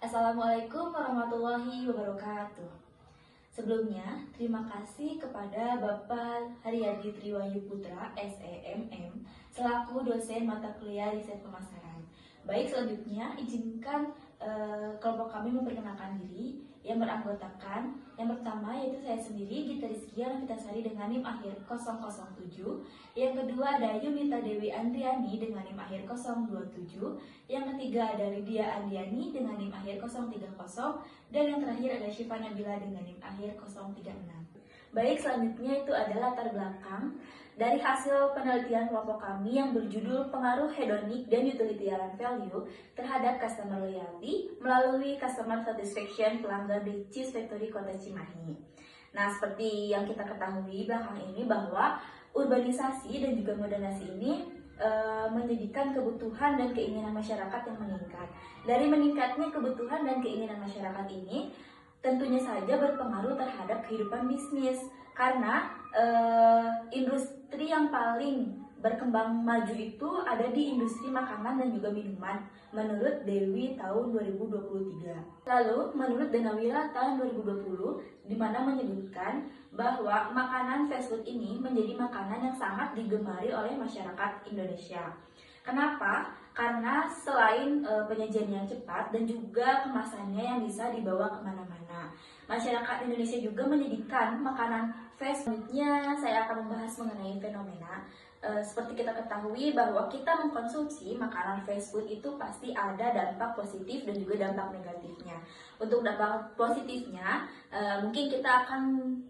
Assalamualaikum warahmatullahi wabarakatuh. Sebelumnya, terima kasih kepada Bapak Haryadi Triwayu Putra, SEMM, selaku dosen mata kuliah riset pemasaran. Baik, selanjutnya izinkan kelompok kami memperkenalkan diri yang beranggotakan yang pertama yaitu saya sendiri, Gita Rizkia Novitasari dengan NIM akhir 007. Yang kedua ada Yunita Dewi Andriani dengan NIM akhir 027. Yang ketiga ada Lydia Andiani dengan NIM akhir 030. Dan yang terakhir ada Syifa Nabila dengan NIM akhir 036. Baik, selanjutnya itu adalah latar belakang dari hasil penelitian kelompok kami yang berjudul Pengaruh Hedonik dan Utilitarian Value terhadap Customer Loyalty melalui Customer Satisfaction pelanggan di Cheese Factory Kota Cimahi. Nah, seperti yang kita ketahui belakang ini bahwa urbanisasi dan juga modernisasi ini menjadikan kebutuhan dan keinginan masyarakat yang meningkat. Dari meningkatnya kebutuhan dan keinginan masyarakat ini tentunya saja berpengaruh terhadap kehidupan bisnis karena industri yang paling berkembang maju itu ada di industri makanan dan juga minuman menurut Dewi tahun 2023. Lalu menurut Denawira tahun 2020 di mana menyebutkan bahwa makanan fast food ini menjadi makanan yang sangat digemari oleh masyarakat Indonesia. Kenapa? Karena selain penyajian yang cepat dan juga kemasannya yang bisa dibawa kemana-mana, masyarakat Indonesia juga menjadikan makanan fast food-nya. Saya akan membahas mengenai fenomena. Seperti kita ketahui bahwa kita mengkonsumsi makanan fast food itu pasti ada dampak positif dan juga dampak negatifnya. Untuk dampak positifnya, mungkin kita akan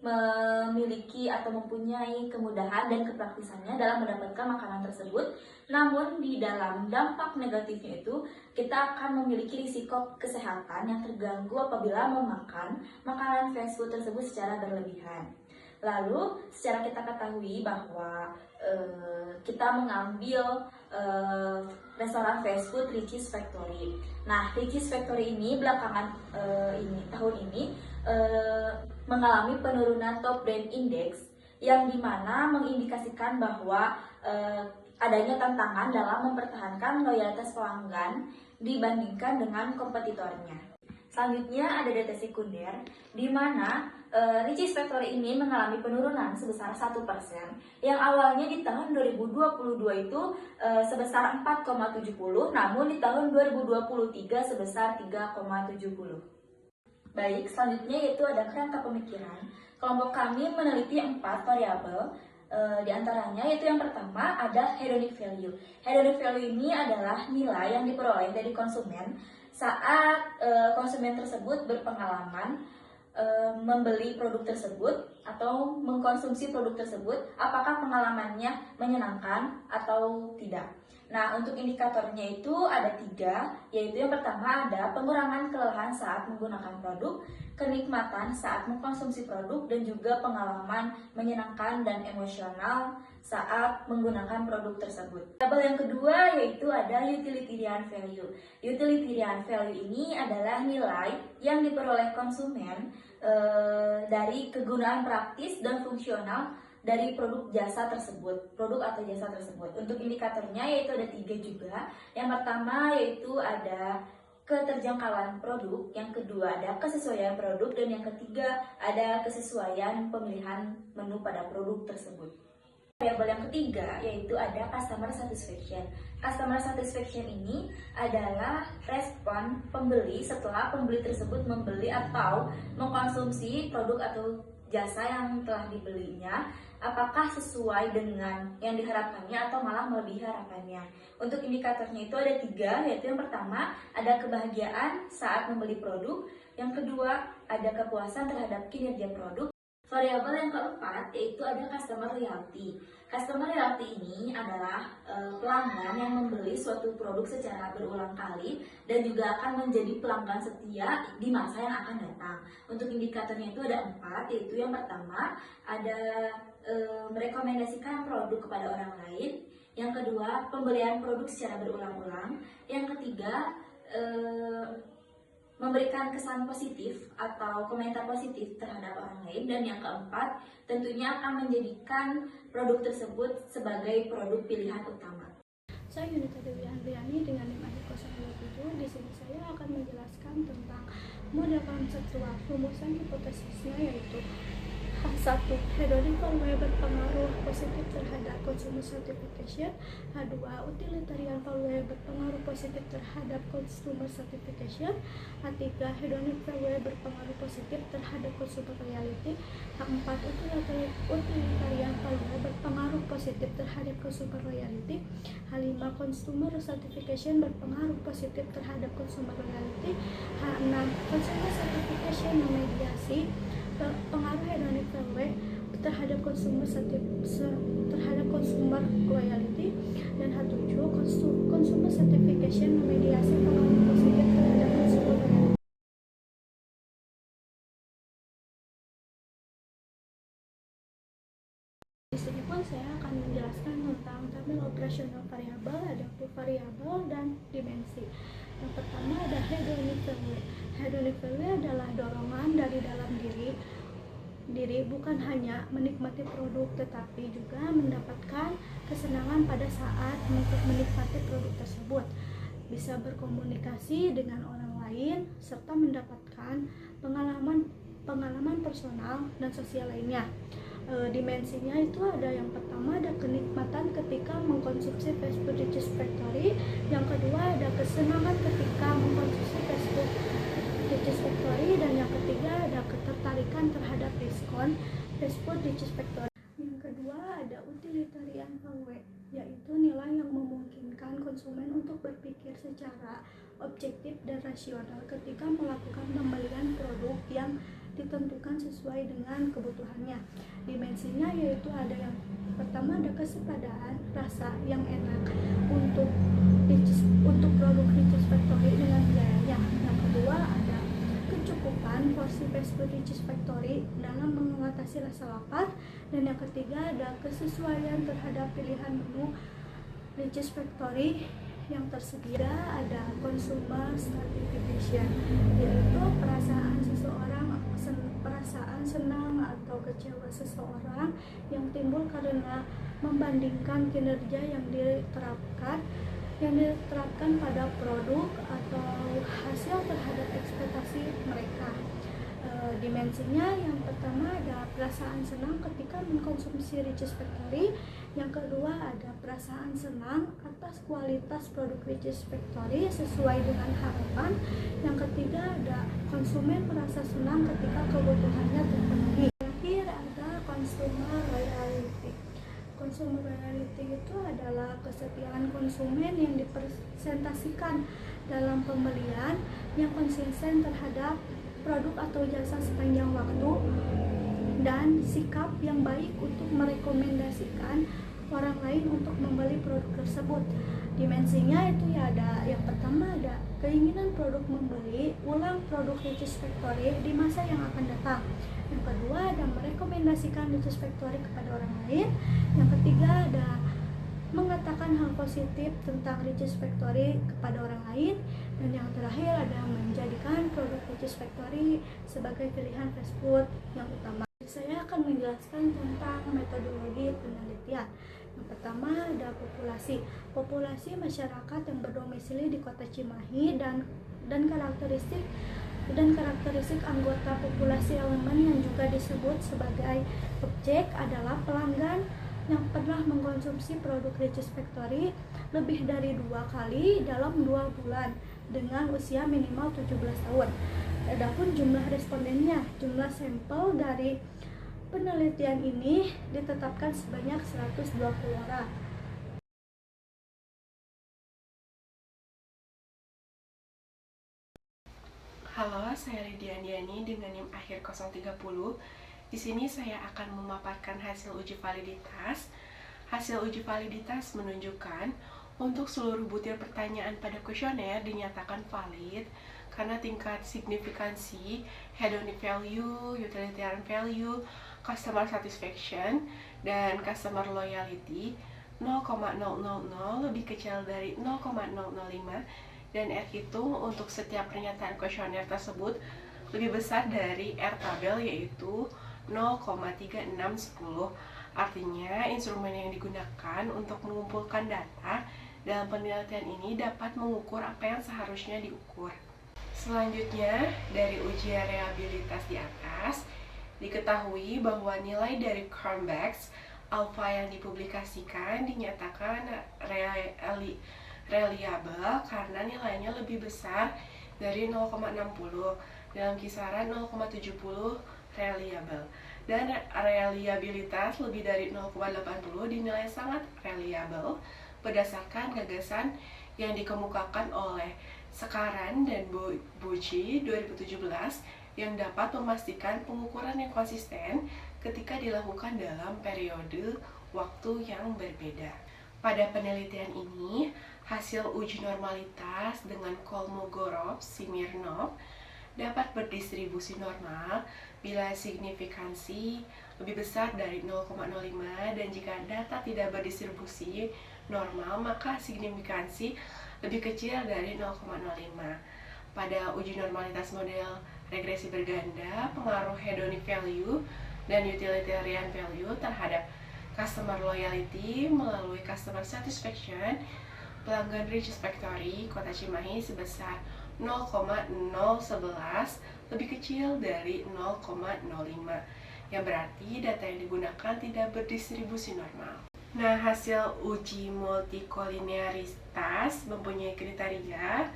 memiliki atau mempunyai kemudahan dan kepraktisannya dalam mendapatkan makanan tersebut. Namun di dalam dampak negatifnya itu, kita akan memiliki risiko kesehatan yang terganggu apabila memakan makanan fast food tersebut secara berlebihan. Lalu, secara kita ketahui bahwa kita mengambil restoran fast food Richeese Factory. Nah, Richeese Factory ini belakangan tahun ini mengalami penurunan top brand index yang dimana mengindikasikan bahwa adanya tantangan dalam mempertahankan loyalitas pelanggan dibandingkan dengan kompetitornya. Selanjutnya ada data sekunder, di mana Richeese Factory ini mengalami penurunan sebesar 1%, yang awalnya di tahun 2022 itu sebesar 4,70, namun di tahun 2023 sebesar 3,70. Baik, selanjutnya yaitu ada kerangka pemikiran. Kelompok kami meneliti 4 variabel. Di antaranya yaitu yang pertama ada hedonic value. Hedonic value ini adalah nilai yang diperoleh dari konsumen saat konsumen tersebut berpengalaman membeli produk tersebut atau mengkonsumsi produk tersebut, apakah pengalamannya menyenangkan atau tidak. Nah, untuk indikatornya itu ada 3, yaitu yang pertama ada pengurangan kelelahan saat menggunakan produk, kenikmatan saat mengkonsumsi produk, dan juga pengalaman menyenangkan dan emosional saat menggunakan produk tersebut. Label yang kedua yaitu ada utilitarian value. Utilitarian value ini adalah nilai yang diperoleh konsumen dari kegunaan praktis dan fungsional dari produk jasa tersebut, produk atau jasa tersebut. Untuk indikatornya yaitu ada 3 juga. Yang pertama yaitu ada keterjangkauan produk, yang kedua ada kesesuaian produk, dan yang ketiga ada kesesuaian pemilihan menu pada produk tersebut. Variabel yang ketiga yaitu ada customer satisfaction. Customer satisfaction ini adalah respon pembeli setelah pembeli tersebut membeli atau mengkonsumsi produk atau jasa yang telah dibelinya, apakah sesuai dengan yang diharapkannya atau malah melebihi harapannya. Untuk indikatornya itu ada 3, yaitu yang pertama ada kebahagiaan saat membeli produk, yang kedua ada kepuasan terhadap kinerja produk. Variabel yang keempat yaitu ada customer loyalty. Customer loyalty ini adalah pelanggan yang membeli suatu produk secara berulang kali dan juga akan menjadi pelanggan setia di masa yang akan datang. Untuk indikatornya itu ada 4, yaitu yang pertama ada merekomendasikan produk kepada orang lain, yang kedua pembelian produk secara berulang-ulang, yang ketiga memberikan kesan positif atau komentar positif terhadap orang lain, dan yang keempat tentunya akan menjadikan produk tersebut sebagai produk pilihan utama. Saya Yunita Dewi Andriani dengan NIM akhir 027. Di sini saya akan menjelaskan tentang model konseptual. Rumusan hipotesisnya yaitu H1. Hedonic value berpengaruh positif terhadap consumer certification. H2. Utilitarian value berpengaruh positif terhadap consumer certification. H3. Hedonic value berpengaruh positif terhadap consumer loyalty. H4. Utilitarian value berpengaruh positif terhadap consumer loyalty. H5. Consumer certification berpengaruh positif terhadap consumer loyalty. H6. Consumer certification memediasi pengaruh hedonic value terhadap consumer loyalty. Dan H7. Consumer certification memediasi pengaruh positif terhadap consumer loyalty. Di sini pun saya akan menjelaskan tentang tabel operasional variabel, ada variabel dan dimensi. Yang pertama ada hedonic value. Hedonic value adalah dorongan dari dalam diri bukan hanya menikmati produk tetapi juga mendapatkan kesenangan pada saat menikmati produk tersebut, bisa berkomunikasi dengan orang lain serta mendapatkan pengalaman personal dan sosial lainnya. Dimensinya itu ada yang pertama ada kenikmatan ketika mengkonsumsi fast food di cheese factory, yang kedua ada kesenangan ketika mengkonsumsi fast food di cheese factory, dan yang ketiga ada ketertarikan terhadap diskon fast food di cheese factory. Yang kedua ada utilitarian value, yaitu nilai yang memungkinkan konsumen untuk berpikir secara objektif dan rasional ketika melakukan pembelian produk yang ditentukan sesuai dengan kebutuhannya. Dimensinya yaitu ada yang pertama ada kesepadan rasa yang enak untuk produk di cheese factory dengan biayanya. Yang kedua ada kecukupan porsi fast food di cheese factory dalam mengatasi rasa lapar, dan yang ketiga ada kesesuaian terhadap pilihan menu di cheese factory yang tersedia. Ada consumer certification, yaitu perasaan senang atau kecewa seseorang yang timbul karena membandingkan kinerja yang diterapkan pada produk atau hasil terhadap ekspektasi mereka. Dimensinya yang pertama ada perasaan senang ketika mengkonsumsi Richeese Factory, yang kedua ada perasaan senang atas kualitas produk Richeese Factory sesuai dengan harapan, yang ketiga ada konsumen merasa senang ketika kebutuhannya terpenuhi. Terakhir ada consumer loyalty. Consumer loyalty itu adalah kesetiaan konsumen yang dipresentasikan dalam pembelian, yang konsisten terhadap produk atau jasa sepanjang waktu, dan sikap yang baik untuk merekomendasikan orang lain untuk membeli produk tersebut. Dimensinya itu ya ada yang pertama ada keinginan produk membeli ulang produk Richeese Factory di masa yang akan datang. Yang kedua ada merekomendasikan Richeese Factory kepada orang lain. Yang ketiga ada mengatakan hal positif tentang Richeese Factory kepada orang lain, dan yang terakhir ada menjadikan produk Richeese Factory sebagai pilihan fast food yang utama. Saya akan menjelaskan tentang metodologi penelitian. Yang pertama ada populasi masyarakat yang berdomisili di kota Cimahi, dan karakteristik anggota populasi elemen yang juga disebut sebagai objek adalah pelanggan yang pernah mengkonsumsi produk Richeese Factory lebih dari 2 kali dalam 2 bulan dengan usia minimal 17 tahun. Adapun jumlah respondennya, jumlah sampel dari penelitian ini ditetapkan sebanyak 120 orang. Halo, saya Lydia Andiani dengan NIM akhir 030. Di sini saya akan memaparkan hasil uji validitas. Hasil uji validitas menunjukkan untuk seluruh butir pertanyaan pada kuesioner dinyatakan valid karena tingkat signifikansi, hedonic value, utilitarian value, customer satisfaction, dan customer loyalty 0,000 lebih kecil dari 0,005, dan R hitung untuk setiap pernyataan kuesioner tersebut lebih besar dari R tabel, yaitu 0,3610. Artinya instrumen yang digunakan untuk mengumpulkan data Dalam penelitian ini dapat mengukur apa yang seharusnya diukur. Selanjutnya, dari uji reliabilitas di atas, diketahui bahwa nilai dari Cronbach's alpha yang dipublikasikan dinyatakan reliable karena nilainya lebih besar dari 0,60 dalam kisaran 0,70 reliable, dan reliabilitas lebih dari 0,80 dinilai sangat reliable berdasarkan gagasan yang dikemukakan oleh Sekaran dan Bucci 2017 yang dapat memastikan pengukuran yang konsisten ketika dilakukan dalam periode waktu yang berbeda. Pada penelitian ini, hasil uji normalitas dengan Kolmogorov-Smirnov dapat berdistribusi normal bila signifikansi lebih besar dari 0,05, dan jika data tidak berdistribusi normal maka signifikansi lebih kecil dari 0,05. Pada uji normalitas model regresi berganda, pengaruh hedonic value dan utilitarian value terhadap customer loyalty melalui customer satisfaction pelanggan Riches Factory Kota Cimahi sebesar 0,011 lebih kecil dari 0,05, yang berarti data yang digunakan tidak berdistribusi normal. Nah, hasil uji multikolinearitas mempunyai kriteria.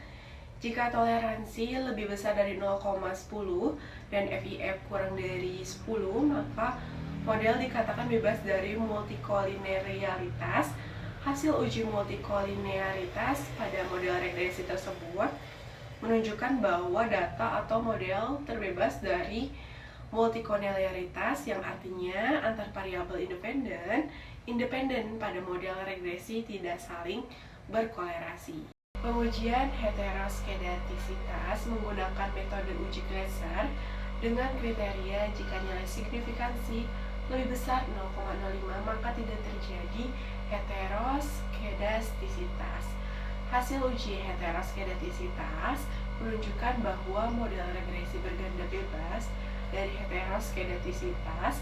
Jika toleransi lebih besar dari 0,10 dan FIF kurang dari 10, maka model dikatakan bebas dari multikolinearitas. Hasil uji multikolinearitas pada model regresi tersebut menunjukkan bahwa data atau model terbebas dari multikolinearitas, yang artinya antar variabel independen pada model regresi tidak saling berkolerasi. Pengujian heteroskedastisitas menggunakan metode uji Glasser dengan kriteria jika nilai signifikansi lebih besar 0,05 maka tidak terjadi heteroskedastisitas. Hasil uji heteroskedastisitas menunjukkan bahwa model regresi berganda bebas dari heteroskedastisitas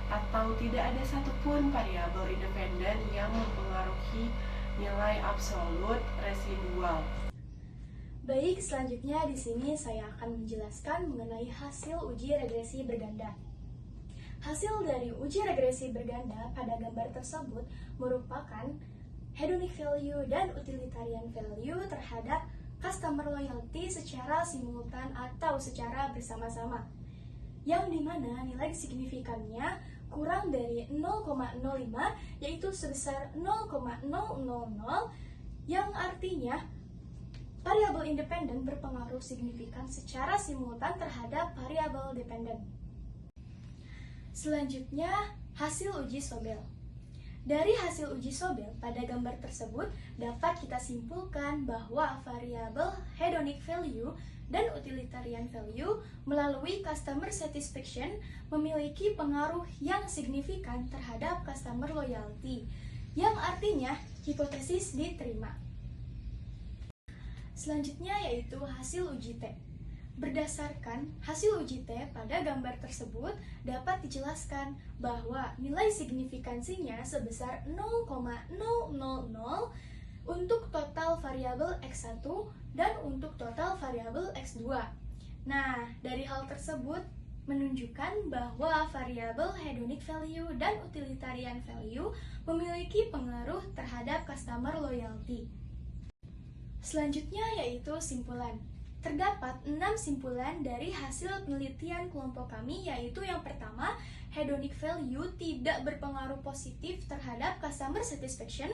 atau tidak ada satupun variabel independen yang mempengaruhi nilai absolut residual. Baik, selanjutnya di sini saya akan menjelaskan mengenai hasil uji regresi berganda. Hasil dari uji regresi berganda pada gambar tersebut merupakan hedonic value dan utilitarian value terhadap customer loyalty secara simultan atau secara bersama-sama, yang dimana nilai signifikannya kurang dari 0,05, yaitu sebesar 0,000, yang artinya variabel independen berpengaruh signifikan secara simultan terhadap variabel dependen. Selanjutnya, hasil uji Sobel. Dari hasil uji Sobel pada gambar tersebut dapat kita simpulkan bahwa variabel hedonic value dan utilitarian value melalui customer satisfaction memiliki pengaruh yang signifikan terhadap customer loyalty, yang artinya hipotesis diterima. Selanjutnya yaitu hasil uji T. Berdasarkan hasil uji T pada gambar tersebut dapat dijelaskan bahwa nilai signifikansinya sebesar 0,000 untuk total variabel X1 dan untuk total variabel X2. Nah, dari hal tersebut menunjukkan bahwa variabel hedonic value dan utilitarian value memiliki pengaruh terhadap customer loyalty. Selanjutnya yaitu simpulan. Terdapat 6 simpulan dari hasil penelitian kelompok kami, yaitu yang pertama, hedonic value tidak berpengaruh positif terhadap customer satisfaction.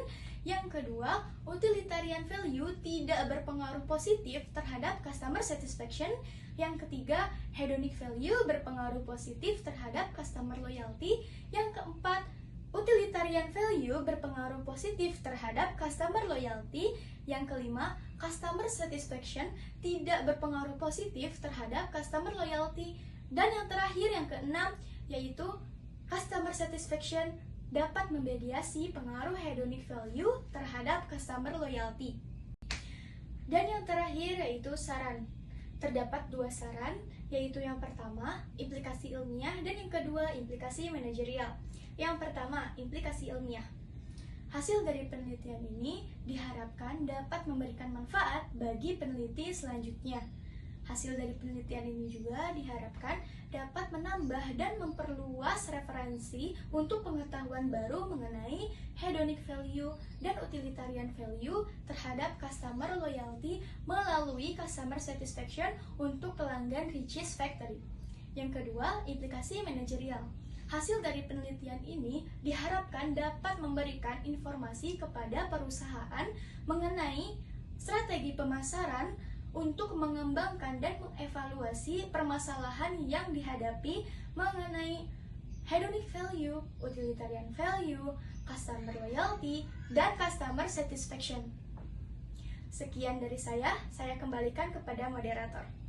Yang kedua, utilitarian value tidak berpengaruh positif terhadap customer satisfaction. Yang ketiga, hedonic value berpengaruh positif terhadap customer loyalty. Yang keempat, utilitarian value berpengaruh positif terhadap customer loyalty. Yang kelima, customer satisfaction tidak berpengaruh positif terhadap customer loyalty. Dan yang terakhir, yang keenam, yaitu customer satisfaction dapat memediasi pengaruh hedonic value terhadap customer loyalty. Dan yang terakhir yaitu saran. Terdapat 2 saran, yaitu yang pertama, implikasi ilmiah, dan yang kedua, implikasi manajerial. Yang pertama, implikasi ilmiah. Hasil dari penelitian ini diharapkan dapat memberikan manfaat bagi peneliti selanjutnya. Hasil dari penelitian ini juga diharapkan dapat menambah dan memperluas referensi untuk pengetahuan baru mengenai hedonic value dan utilitarian value terhadap customer loyalty melalui customer satisfaction untuk pelanggan Richeese Factory. Yang kedua, implikasi manajerial. Hasil dari penelitian ini diharapkan dapat memberikan informasi kepada perusahaan mengenai strategi pemasaran untuk mengembangkan dan mengevaluasi permasalahan yang dihadapi mengenai hedonic value, utilitarian value, customer loyalty, dan customer satisfaction. Sekian dari saya kembalikan kepada moderator.